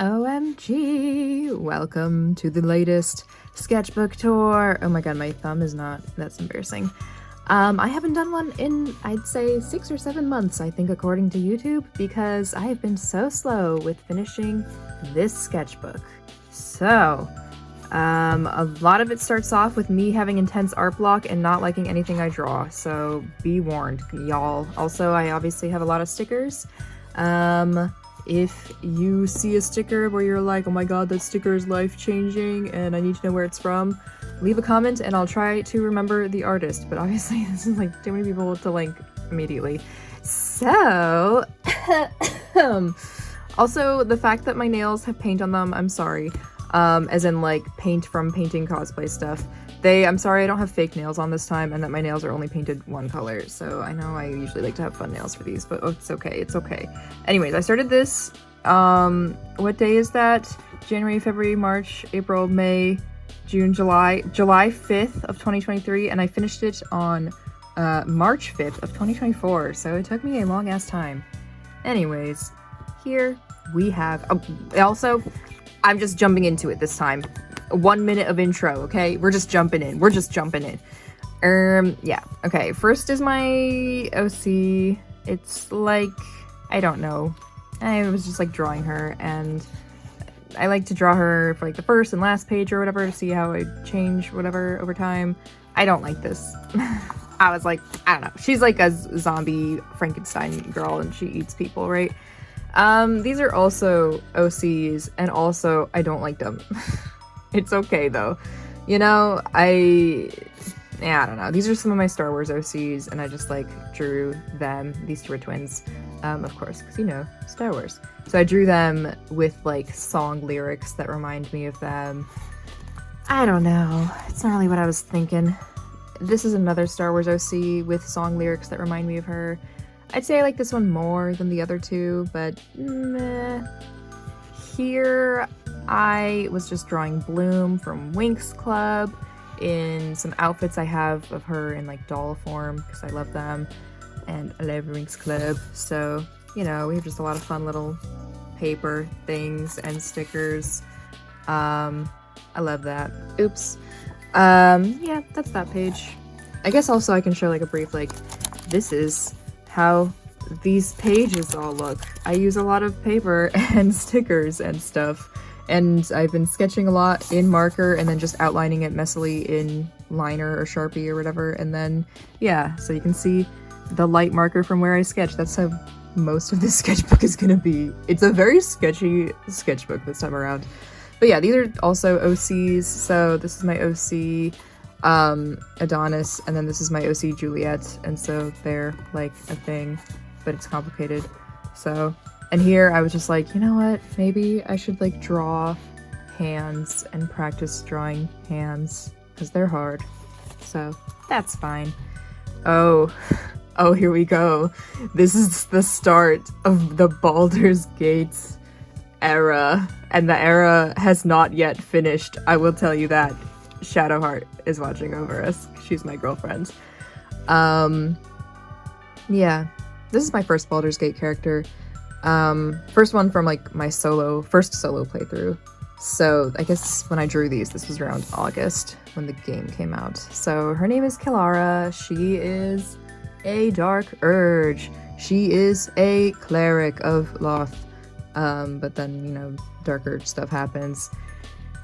OMG! Welcome to the latest sketchbook tour. Oh my god, my thumb is not. That's embarrassing. I haven't done one in, I'd say, 6 or 7 months, I think, according to YouTube, because I have been so slow with finishing this sketchbook. So, a lot of it starts off with me having intense art block and not liking anything I draw, so be warned, y'all. Also, I obviously have a lot of stickers. If you see a sticker where you're like, oh my god, that sticker is life-changing and I need to know where it's from, leave a comment and I'll try to remember the artist. But obviously this is like too many people to link immediately. So, also the fact that my nails have paint on them, I'm sorry. As in like paint from painting cosplay stuff. I'm sorry I don't have fake nails on this time and that my nails are only painted one color. So I know I usually like to have fun nails for these, but it's okay, it's okay. Anyways, I started this, what day is that? January, February, March, April, May, June, July 5th of 2023, and I finished it on, March 5th of 2024, so it took me a long ass time. Anyways, here we have, also, I'm just jumping into it this time. 1 minute of intro, okay? We're just jumping in. Yeah. Okay, first is my OC. It's like, I don't know. I was just like drawing her, and I like to draw her for like the first and last page or whatever to see how I change whatever over time. I don't like this. I was like, I don't know. She's like a zombie Frankenstein girl and she eats people, right? These are also OCs, and also I don't like them. It's okay though. You know, I don't know. These are some of my Star Wars OCs and I just like drew them. These two are twins, of course, because you know, Star Wars. So I drew them with like song lyrics that remind me of them. I don't know. It's not really what I was thinking. This is another Star Wars OC with song lyrics that remind me of her. I'd say I like this one more than the other two, but meh. Here, I was just drawing Bloom from Winx Club in some outfits I have of her in like doll form because I love them and I love Winx Club. So, you know, we have just a lot of fun little paper things and stickers. I love that. Oops. Yeah, that's that page. I guess also I can show like a brief, like, this is how these pages all look. I use a lot of paper and stickers and stuff, and I've been sketching a lot in marker and then just outlining it messily in liner or Sharpie or whatever, and then yeah, so you can see the light marker from where I sketch. That's how most of this sketchbook is gonna be. It's a very sketchy sketchbook this time around. But yeah, these are also OCs. So this is my OC Adonis, and then this is my OC Juliet, and so they're like a thing, but it's complicated. So, and here I was just like, you know what, maybe I should like draw hands and practice drawing hands because they're hard, so that's fine. Oh, here we go. This is the start of the Baldur's Gate era, and the era has not yet finished, I will tell you that. Shadowheart is watching over us. She's my girlfriend. Yeah, this is my first Baldur's Gate character. First one from like my first solo playthrough. So I guess when I drew these, this was around August when the game came out. So her name is Kilara. She is a Dark Urge. She is a cleric of Loth. But then, you know, Dark Urge stuff happens.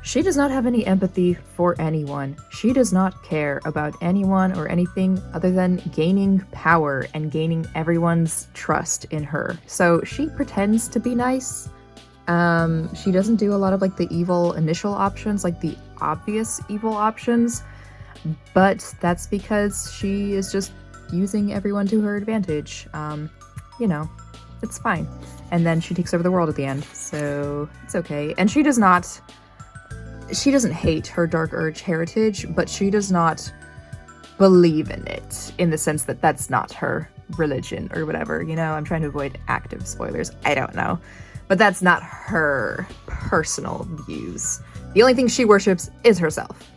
She does not have any empathy for anyone. She does not care about anyone or anything other than gaining power and gaining everyone's trust in her. So she pretends to be nice. She doesn't do a lot of like the evil initial options, like the obvious evil options, but that's because she is just using everyone to her advantage. You know, it's fine. And then she takes over the world at the end, so it's okay. And she doesn't hate her Dark Urge heritage, but she does not believe in it, in the sense that that's not her religion or whatever, you know? I'm trying to avoid active spoilers, I don't know. But that's not her personal views. The only thing she worships is herself.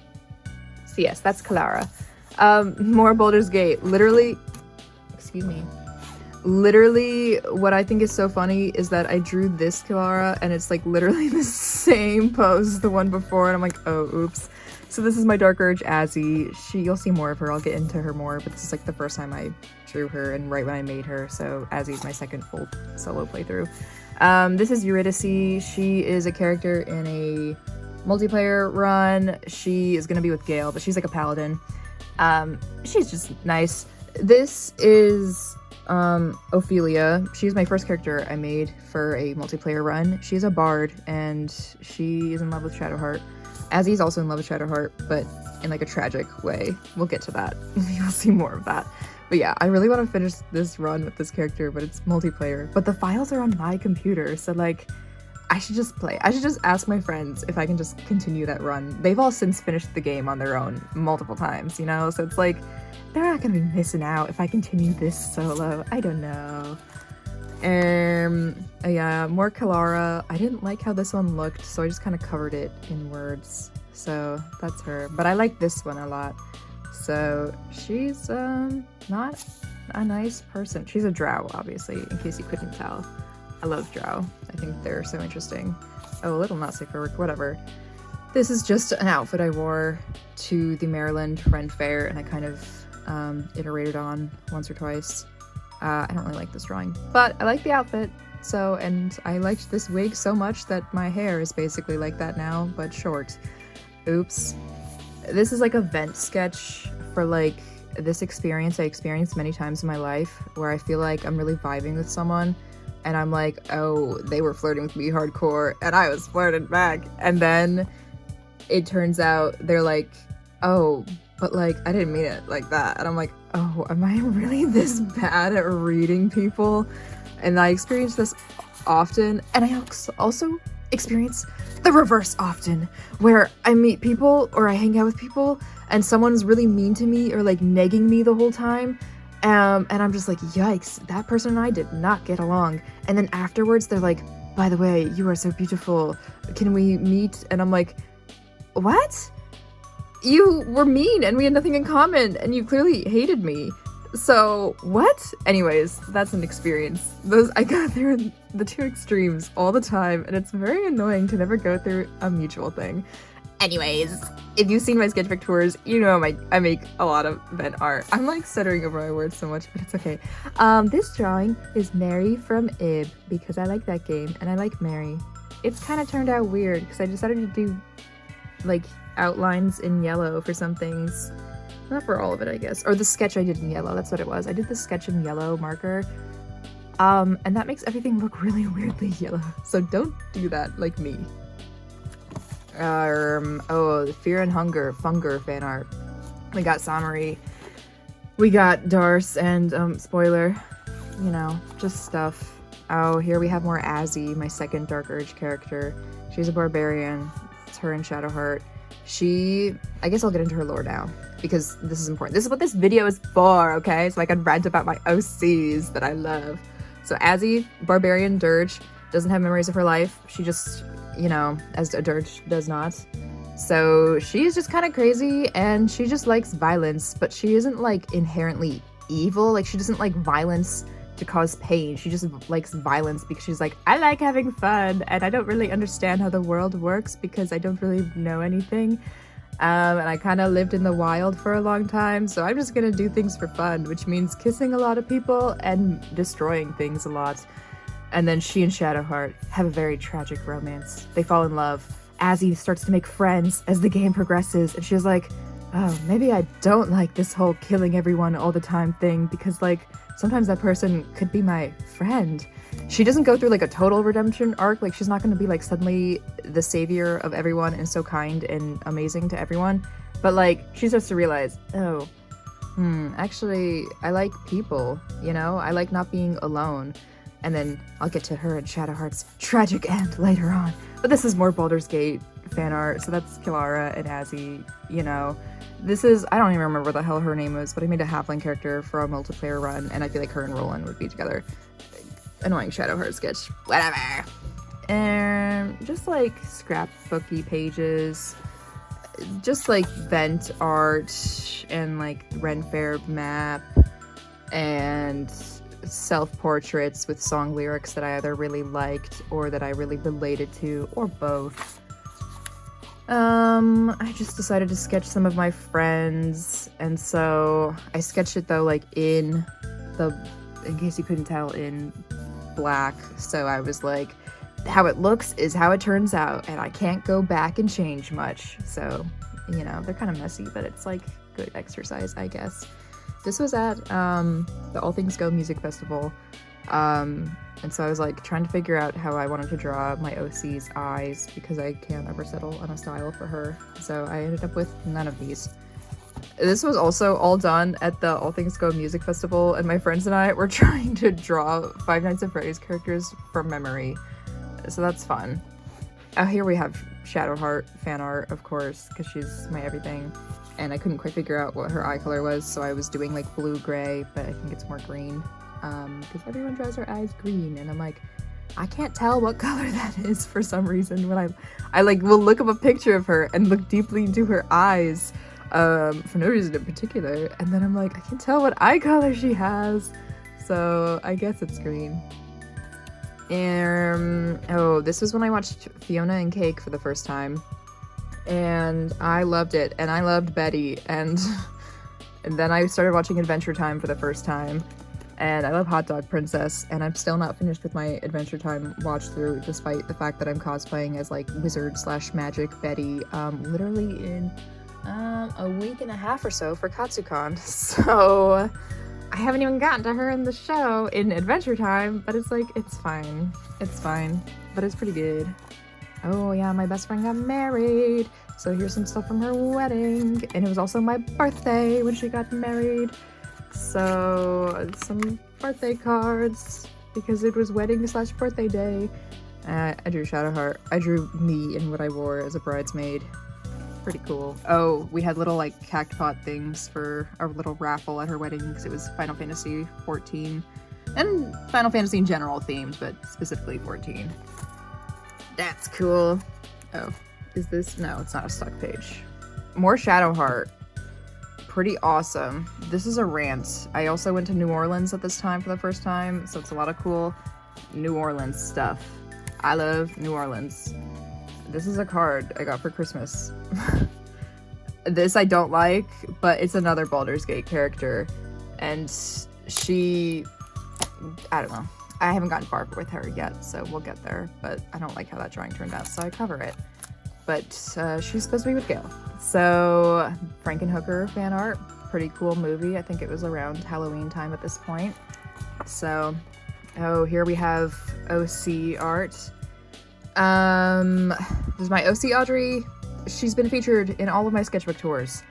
So yes, that's Kilara. More Baldur's Gate. Literally, excuse me. Literally, what I think is so funny is that I drew this Kilara and it's like literally the same pose as the one before, and I'm like, oh, oops. So this is my Dark Urge Azzy. You'll see more of her, I'll get into her more, but this is like the first time I drew her and right when I made her, so Azzy's my second full solo playthrough. This is Eurydice. She is a character in a multiplayer run. She is gonna be with Gale, but she's like a paladin. She's just nice. This is Ophelia. She's my first character I made for a multiplayer run. She's a bard and she is in love with Shadowheart. Azzy's also in love with Shadowheart, but in like a tragic way. We'll get to that. You'll see more of that. But yeah, I really want to finish this run with this character, but it's multiplayer. But the files are on my computer, so like I should just play. I should just ask my friends if I can just continue that run. They've all since finished the game on their own multiple times, you know? So it's like they're not gonna be missing out if I continue this solo. I don't know. Yeah, more Kilara. I didn't like how this one looked, so I just kind of covered it in words. So that's her. But I like this one a lot. So she's not a nice person. She's a drow, obviously, in case you couldn't tell. I love drow. I think they're so interesting. Oh, a little not safe for work, whatever. This is just an outfit I wore to the Maryland Ren Fair, and I kind of iterated on once or twice. I don't really like this drawing, but I like the outfit. So, and I liked this wig so much that my hair is basically like that now, but short. Oops. This is like a vent sketch for like this experience I experienced many times in my life where I feel like I'm really vibing with someone and I'm like, oh, they were flirting with me hardcore and I was flirting back. And then it turns out they're like, oh, but like, I didn't mean it like that. And I'm like, oh, am I really this bad at reading people? And I experience this often. And I also experience the reverse often, where I meet people or I hang out with people and someone's really mean to me or like negging me the whole time. And I'm just like, yikes, that person and I did not get along. And then afterwards they're like, by the way, you are so beautiful. Can we meet? And I'm like, what? You were mean and we had nothing in common and you clearly hated me. So what? Anyways, that's an experience. I go through the two extremes all the time and it's very annoying to never go through a mutual thing. Anyways, if you've seen my sketchbook tours, you know I make a lot of vent art. I'm like stuttering over my words so much, but it's okay. This drawing is Mary from Ib because I like that game and I like Mary. It's kind of turned out weird because I decided to do like outlines in yellow for some things. Not for all of it, I guess. Or the sketch I did in yellow, that's what it was. I did the sketch in yellow marker. And that makes everything look really weirdly yellow. So don't do that like me. Oh, the Fear and Hunger fan art. We got Samari. We got Darce and, spoiler, you know, just stuff. Oh, here we have more Azzy, my second Dark Urge character. She's a barbarian. It's her and Shadowheart. I guess I'll get into her lore now because this is important. This is what this video is for, okay? So I can rant about my OCs that I love. So Azzy, barbarian dirge, doesn't have memories of her life. She just, you know, as a dirge does not. So she's just kind of crazy and she just likes violence, but she isn't like inherently evil. Like she doesn't like violence to cause pain. She just likes violence because she's like, I like having fun and I don't really understand how the world works because I don't really know anything. And I kind of lived in the wild for a long time, so I'm just gonna do things for fun, which means kissing a lot of people and destroying things a lot. And then she and Shadowheart have a very tragic romance. They fall in love. Azzy starts to make friends as the game progresses, and she's like, oh, maybe I don't like this whole killing everyone all the time thing because like sometimes that person could be my friend. She doesn't go through like a total redemption arc. Like she's not going to be like suddenly the savior of everyone and so kind and amazing to everyone. But like she starts to realize, oh, actually I like people, you know? I like not being alone. And then I'll get to her and Shadowheart's tragic end later on. But this is more Baldur's Gate fan art. So that's Kilara and Azzy, you know. This is, I don't even remember what the hell her name was, but I made a halfling character for a multiplayer run, and I feel like her and Roland would be together. Annoying Shadowheart sketch. Whatever. And just like scrapbooky pages. Just like vent art and like Ren Fair map. And self-portraits with song lyrics that I either really liked or that I really related to, or both. I just decided to sketch some of my friends, and so I sketched it though like in case you couldn't tell, in black, so I was like, how it looks is how it turns out, and I can't go back and change much. So, you know, they're kind of messy, but it's like good exercise, I guess. This was at the All Things Go Music Festival, and so I was like trying to figure out how I wanted to draw my OC's eyes, because I can't ever settle on a style for her. So I ended up with none of these. This was also all done at the All Things Go Music Festival, and my friends and I were trying to draw Five Nights at Freddy's characters from memory. So that's fun. Oh, here we have Shadowheart fan art, of course, because she's my everything. And I couldn't quite figure out what her eye color was, so I was doing like blue-gray, but I think it's more green. Because everyone draws their eyes green, and I'm like, I can't tell what color that is for some reason when I like will look up a picture of her and look deeply into her eyes, for no reason in particular, and then I'm like, I can tell what eye color she has, so I guess it's green. Oh, this was when I watched Fiona and Cake for the first time, and I loved it, and I loved Betty, and then I started watching Adventure Time for the first time, and I love Hot Dog Princess, and I'm still not finished with my Adventure Time watch through, despite the fact that I'm cosplaying as like wizard / magic Betty, literally in a week and a half or so for Katsucon. So I haven't even gotten to her in the show in Adventure Time, but it's like, it's fine, but it's pretty good. Oh yeah, my best friend got married, so here's some stuff from her wedding, and it was also my birthday when she got married. So, some birthday cards, because it was wedding / birthday day. I drew Shadowheart. I drew me in what I wore as a bridesmaid. Pretty cool. Oh, we had little like cactpot things for our little raffle at her wedding, because it was Final Fantasy 14. And Final Fantasy in general themed, but specifically 14. That's cool. Oh, is this? No, it's not a stock page. More Shadowheart. Pretty awesome. This is a rant. I also went to New Orleans at this time for the first time, so it's a lot of cool New Orleans stuff. I love New Orleans. This is a card I got for Christmas. This I don't like, but it's another Baldur's Gate character, and she, I don't know. I haven't gotten far with her yet, so we'll get there, but I don't like how that drawing turned out, so I cover it. But she's supposed to be with Gale. So, Frankenhooker fan art, pretty cool movie. I think it was around Halloween time at this point. So, oh, here we have OC art. This is my OC Audrey. She's been featured in all of my sketchbook tours.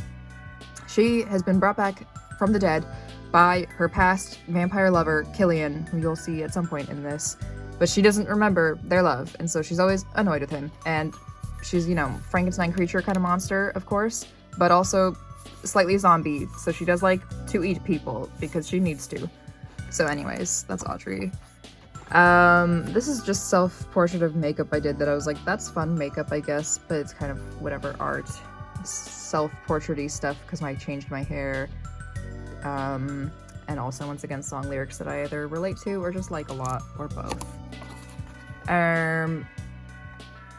She has been brought back from the dead by her past vampire lover, Killian, who you'll see at some point in this. But she doesn't remember their love, and so she's always annoyed with him. And she's, you know, Frankenstein creature kind of monster, of course, but also slightly zombie, so she does like to eat people because she needs to. So anyways, that's Audrey. This is just self-portrait of makeup I did that I was like, that's fun makeup, I guess, but it's kind of whatever art. Self-portrait-y stuff because I changed my hair. And also, once again, song lyrics that I either relate to or just like a lot, or both.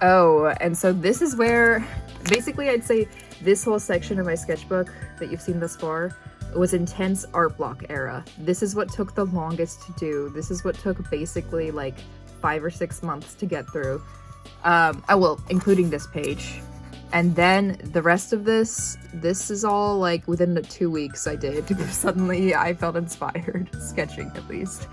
Oh, and so this is where, basically I'd say this whole section of my sketchbook that you've seen thus far was intense art block era. This is what took the longest to do. This is what took basically like 5 or 6 months to get through. Oh, well, including this page. And then the rest of this is all like within the 2 weeks I did. Suddenly I felt inspired, sketching at least.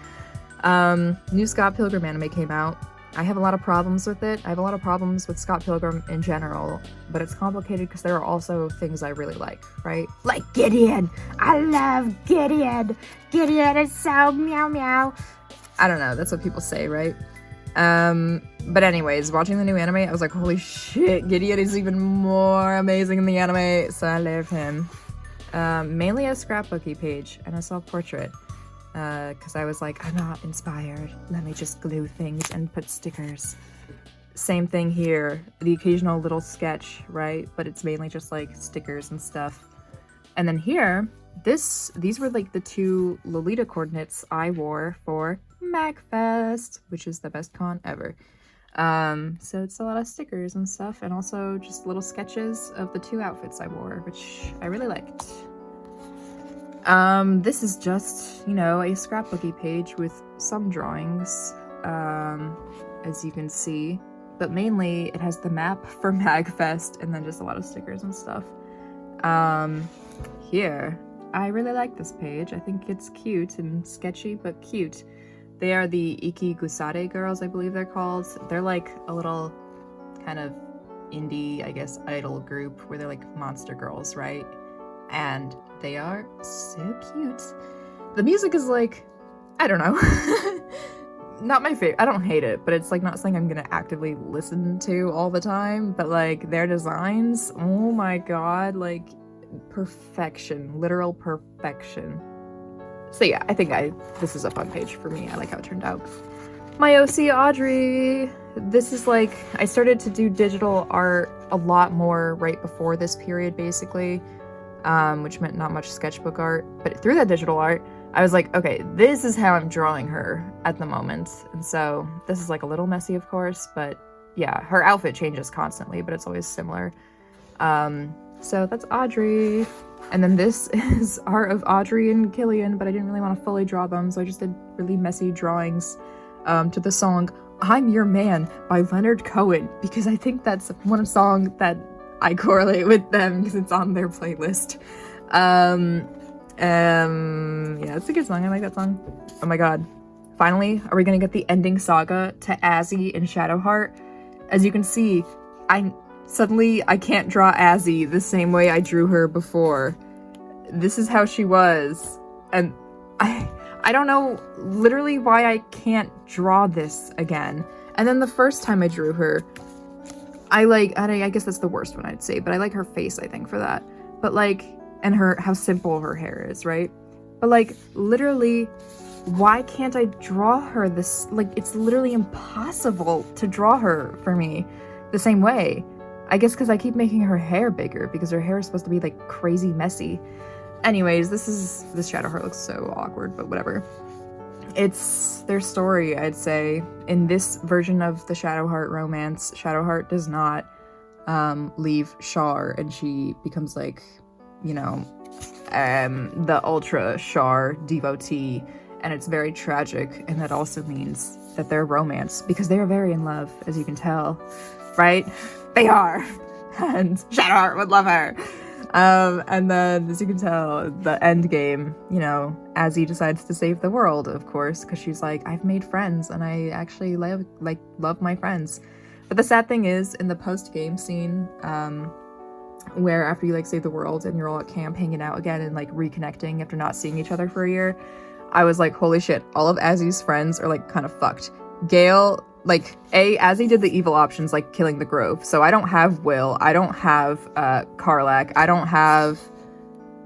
New Scott Pilgrim anime came out. I have a lot of problems with it. I have a lot of problems with Scott Pilgrim in general, but it's complicated because there are also things I really like, right? Like Gideon! I love Gideon! Gideon is so meow meow! I don't know, that's what people say, right? But anyways, watching the new anime, I was like, holy shit, Gideon is even more amazing in the anime, so I love him. Mainly a scrapbooky page and a self-portrait. Because I was like, I'm not inspired. Let me just glue things and put stickers. Same thing here. The occasional little sketch, right? But it's mainly just like stickers and stuff. And then here, these were like the 2 Lolita coordinates I wore for MagFest, which is the best con ever. So it's a lot of stickers and stuff, and also just little sketches of the 2 outfits I wore, which I really liked. This is just, you know, a scrapbooky page with some drawings, as you can see, but mainly it has the map for MagFest and then just a lot of stickers and stuff. Here, I really like this page. I think it's cute and sketchy, but cute. They are the Iki Gusade girls, I believe they're called. They're like a little kind of indie, I guess, idol group where they're like monster girls, right? And they are so cute. The music is like, I don't know. Not my favorite. I don't hate it, but it's like not something I'm gonna actively listen to all the time. But like their designs, oh my god, like perfection, literal perfection. So yeah, I think this is a fun page for me. I like how it turned out. My OC Audrey. This is like, I started to do digital art a lot more right before this period, basically, which meant not much sketchbook art. But through that digital art, I was like, okay, this is how I'm drawing her at the moment. And so this is like a little messy, of course, but yeah, her outfit changes constantly, but it's always similar. So that's Audrey. And then this is art of Audrey and Killian, but I didn't really want to fully draw them, so I just did really messy drawings to the song I'm Your Man by Leonard Cohen, because I think that's one song that I correlate with them because it's on their playlist. Yeah, it's a good song. I like that song. Oh my god. Finally, are we gonna get the ending saga to Azzy and Shadowheart? As you can see, Suddenly, I can't draw Azzy the same way I drew her before. This is how she was. And I don't know literally why I can't draw this again. And then the first time I drew her, I guess that's the worst one I'd say, but I like her face, I think, for that. But like, and how simple her hair is, right? But like, literally, why can't I draw her this? Like, it's literally impossible to draw her for me the same way. I guess because I keep making her hair bigger because her hair is supposed to be like crazy messy. Anyways, this Shadowheart looks so awkward, but whatever. It's their story, I'd say. In this version of the Shadowheart romance, Shadowheart does not leave Char, and she becomes like, you know, the ultra Char devotee, and it's very tragic, and that also means that they're romance because they are very in love, as you can tell, right? They are, and Shadowheart would love her. And then, as you can tell, the end game, you know, Azzy decides to save the world, of course, because she's like, I've made friends, and I actually love my friends. But the sad thing is, in the post-game scene, where after you like save the world and you're all at camp hanging out again and like reconnecting after not seeing each other for a year, I was like, holy shit, all of Azzy's friends are like kind of fucked. Gale, like, Azzy did the evil options, like killing the Grove. So I don't have Will. I don't have Karlak. I don't have...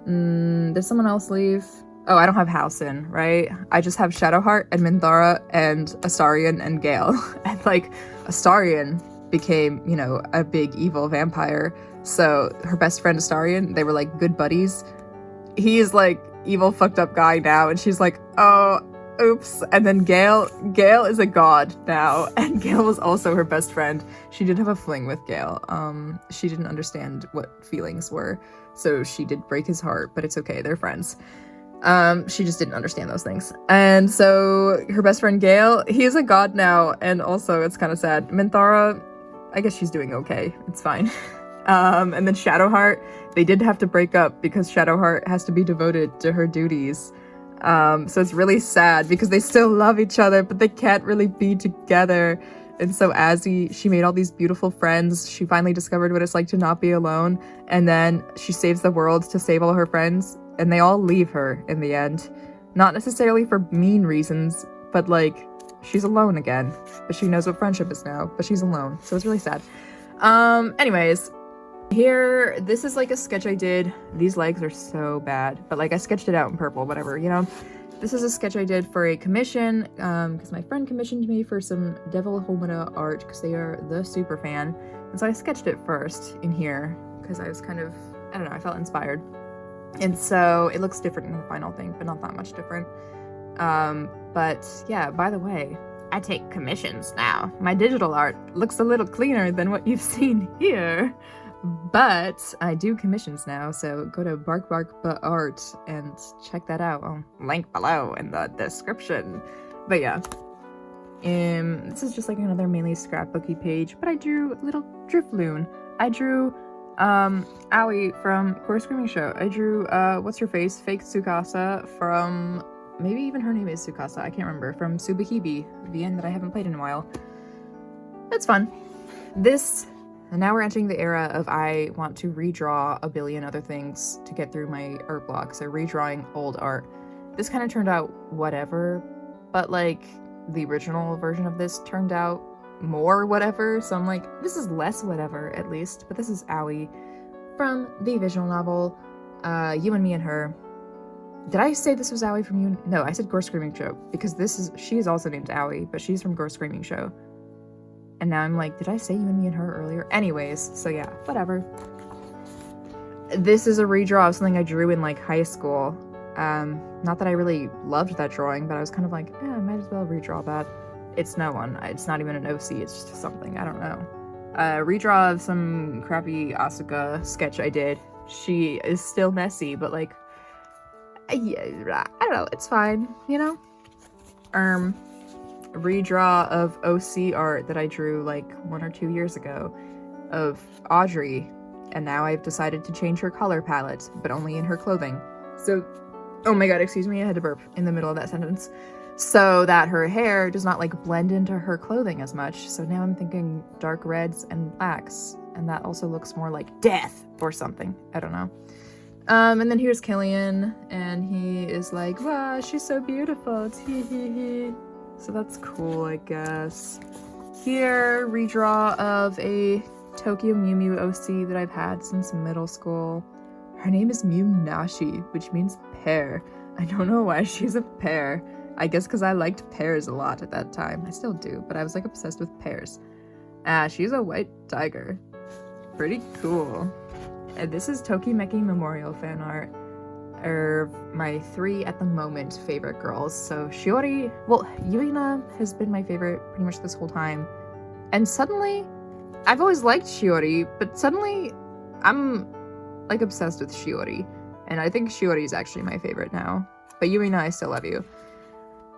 did someone else leave? Oh, I don't have Housen, right? I just have Shadowheart and Minthara and Astarion and Gale. And, like, Astarion became, you know, a big evil vampire. So her best friend Astarion, they were, like, good buddies. He is, like, evil fucked up guy now. And she's like, oh... oops. And then Gale is a god now, and Gale was also her best friend. She did have a fling with Gale. She didn't understand what feelings were, so she did break his heart, but it's okay, they're friends. She just didn't understand those things. And so her best friend Gale, he is a god now, and also it's kind of sad. Minthara, I guess she's doing okay. It's fine. And then Shadowheart, they did have to break up because Shadowheart has to be devoted to her duties. So it's really sad because they still love each other, but they can't really be together. And so Azzy, she made all these beautiful friends. She finally discovered what it's like to not be alone. And then she saves the world to save all her friends. And they all leave her in the end. Not necessarily for mean reasons, but like, she's alone again. But she knows what friendship is now, but she's alone. So it's really sad. Anyways. Here, this is like a sketch I did. These legs are so bad, but like I sketched it out in purple, whatever, you know? This is a sketch I did for a commission, because my friend commissioned me for some Devil Homina art, because they are the super fan. And so I sketched it first in here, because I was kind of, I don't know, I felt inspired. And so it looks different in the final thing, but not that much different. But yeah, by the way, I take commissions now. My digital art looks a little cleaner than what you've seen here, but I do commissions now, so go to barkbarkbaart and check that out. I'll link below in the description. But yeah, this is just like another mainly scrapbooky page, but I drew a little Drifloon. I drew Aoi from Core Screaming Show. I drew what's her face, fake Tsukasa from, maybe even her name is Tsukasa, I can't remember, from Tsubahibi, the end that I haven't played in a while. It's fun. And now we're entering the era of I want to redraw a billion other things to get through my art block, so redrawing old art. This kind of turned out whatever, but like the original version of this turned out more whatever, so I'm like, this is less whatever at least. But this is Aoi from the visual novel You and Me and Her. Did I say this was Aoi from You? No, I said Gore Screaming Show, because she is also named Aoi, but she's from Gore Screaming Show. And now I'm like, did I say You and Me and Her earlier? Anyways, so yeah, whatever. This is a redraw of something I drew in like high school. Not that I really loved that drawing, but I was kind of like, I might as well redraw that. It's no one. It's not even an OC, it's just something, I don't know. Redraw of some crappy Asuka sketch I did. She is still messy, but like, yeah, I don't know, it's fine, you know? Redraw of OC art that I drew like 1 or 2 years ago of Audrey, and now I've decided to change her color palette, but only in her clothing. So, oh my god, excuse me, I had to burp in the middle of that sentence. So that her hair does not like blend into her clothing as much. So now I'm thinking dark reds and blacks, and that also looks more like death or something. I don't know. And then here's Killian, and he is like, wow, she's so beautiful, teehee. So that's cool, I guess. Here, redraw of a Tokyo Mew Mew OC that I've had since middle school. Her name is Mew Nashi, which means pear. I don't know why she's a pear. I guess because I liked pears a lot at that time. I still do, but I was like obsessed with pears. She's a white tiger. Pretty cool. And this is Tokimeki Memorial fan art. My 3 at the moment favorite girls. So Shiori, well, Yuina has been my favorite pretty much this whole time. And suddenly, I've always liked Shiori, but suddenly I'm like obsessed with Shiori. And I think Shiori is actually my favorite now. But Yuina, I still love you.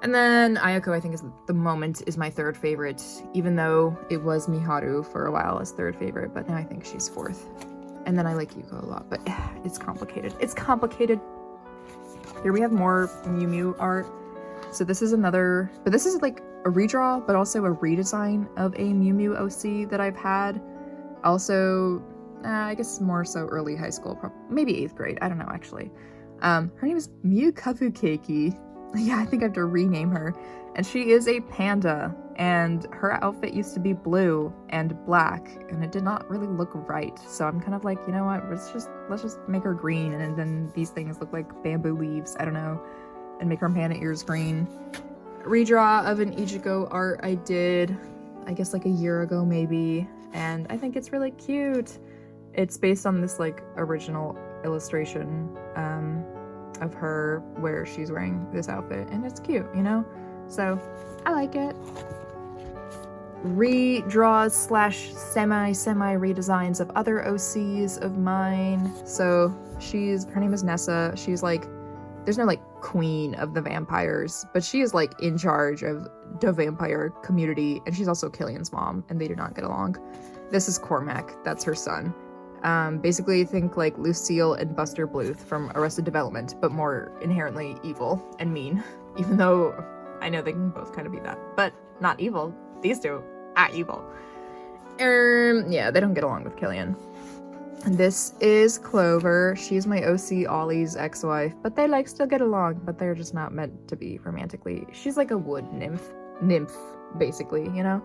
And then Ayako, I think, is the moment is my 3rd favorite, even though it was Miharu for a while as 3rd favorite, but now I think she's 4th. And then I like Yuko a lot, but it's complicated. It's complicated. Here we have more Mew Mew art. So this is another, but this is like a redraw, but also a redesign of a Mew Mew OC that I've had. Also, I guess more so early high school, maybe 8th grade. I don't know, actually. Her name is Mew Kabukeiki. Yeah, I think I have to rename her. And she is a panda, and her outfit used to be blue and black, and it did not really look right. So I'm kind of like, you know what, let's just make her green, and then these things look like bamboo leaves, I don't know, and make her panda ears green. Redraw of an Ichigo art I did, I guess like a year ago maybe, and I think it's really cute. It's based on this like original illustration of her where she's wearing this outfit, and it's cute, you know? So I like it. Redraws slash semi redesigns of other OCs of mine. So her name is Nessa. She's like, there's no like queen of the vampires, but she is like in charge of the vampire community, and she's also Killian's mom, and they do not get along. This is Cormac, that's her son. Basically think like Lucille and Buster Bluth from Arrested Development, but more inherently evil and mean, even though I know they can both kind of be that, but not evil. These two are evil. Yeah, they don't get along with Killian. And this is Clover. She's my OC Ollie's ex-wife, but they like still get along, but they're just not meant to be romantically. She's like a wood nymph, basically, you know?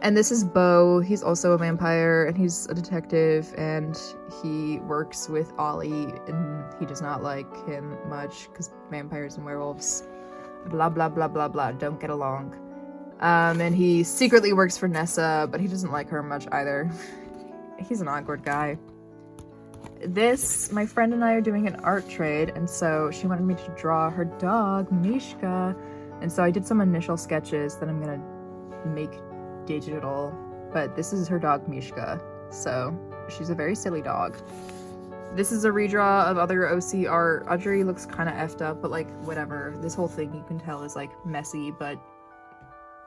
And this is Bo. He's also a vampire, and he's a detective, and he works with Ollie, and he does not like him much, because vampires and werewolves, blah, blah, blah, blah, blah, don't get along. And he secretly works for Nessa, but he doesn't like her much either. He's an awkward guy. this, my friend and I are doing an art trade, and so she wanted me to draw her dog, Mishka. And so I did some initial sketches that I'm gonna make digital, but this is her dog, Mishka. So she's a very silly dog. This is a redraw of other OC art. Audrey looks kind of effed up, but like, whatever. This whole thing, you can tell, is like messy, but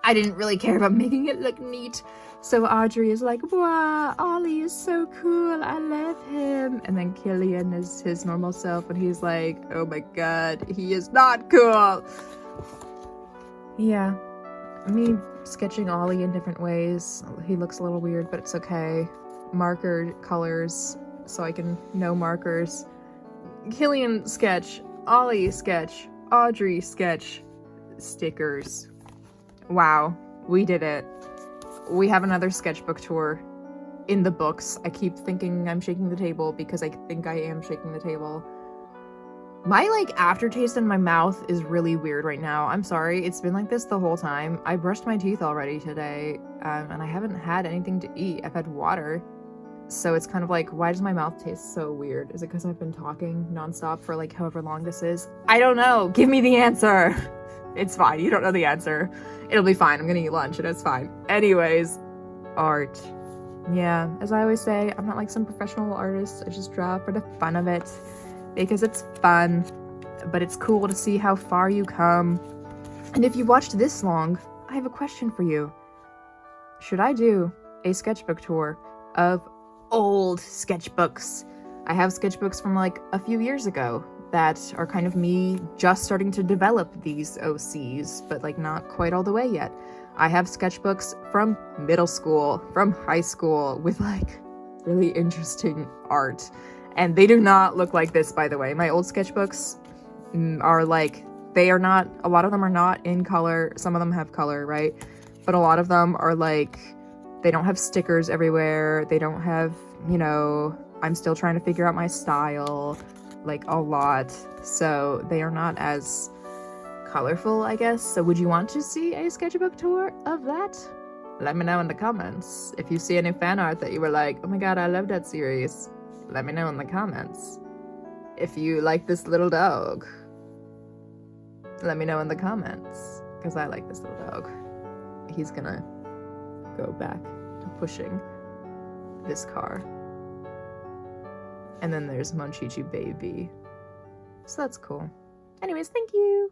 I didn't really care about making it look neat. So Audrey is like, wow, Ollie is so cool, I love him. And then Killian is his normal self, and he's like, oh my god, he is not cool. Yeah, me sketching Ollie in different ways. He looks a little weird, but it's okay. Marker colors, so I can know markers. Killian sketch, Ollie sketch, Audrey sketch, stickers. Wow, we did it. We have another sketchbook tour in the books. I keep thinking I'm shaking the table because I think I am shaking the table. My like aftertaste in my mouth is really weird right now. I'm sorry, it's been like this the whole time. I brushed my teeth already today, and I haven't had anything to eat. I've had water. So it's kind of like, why does my mouth taste so weird? Is it because I've been talking nonstop for like however long this is? I don't know. Give me the answer. It's fine. You don't know the answer. It'll be fine. I'm gonna eat lunch and it's fine. Anyways, art. Yeah, as I always say, I'm not like some professional artist. I just draw for the fun of it because it's fun, but it's cool to see how far you come. And if you watched this long, I have a question for you. Should I do a sketchbook tour of old sketchbooks? I have sketchbooks from like a few years ago that are kind of me just starting to develop these OCs, but like not quite all the way yet. I have sketchbooks from middle school, from high school, with like really interesting art. And they do not look like this, by the way. My old sketchbooks are like, they are not, a lot of them are not in color. Some of them have color, right? But a lot of them are like, they don't have stickers everywhere. They don't have, you know, I'm still trying to figure out my style, like a lot. So they are not as colorful, I guess. So would you want to see a sketchbook tour of that? Let me know in the comments. If you see any fan art that you were like, oh my god, I love that series, let me know in the comments. If you like this little dog, let me know in the comments, because I like this little dog. He's gonna go back to pushing this car. And then there's Monchichi Baby. So that's cool. Anyways, thank you!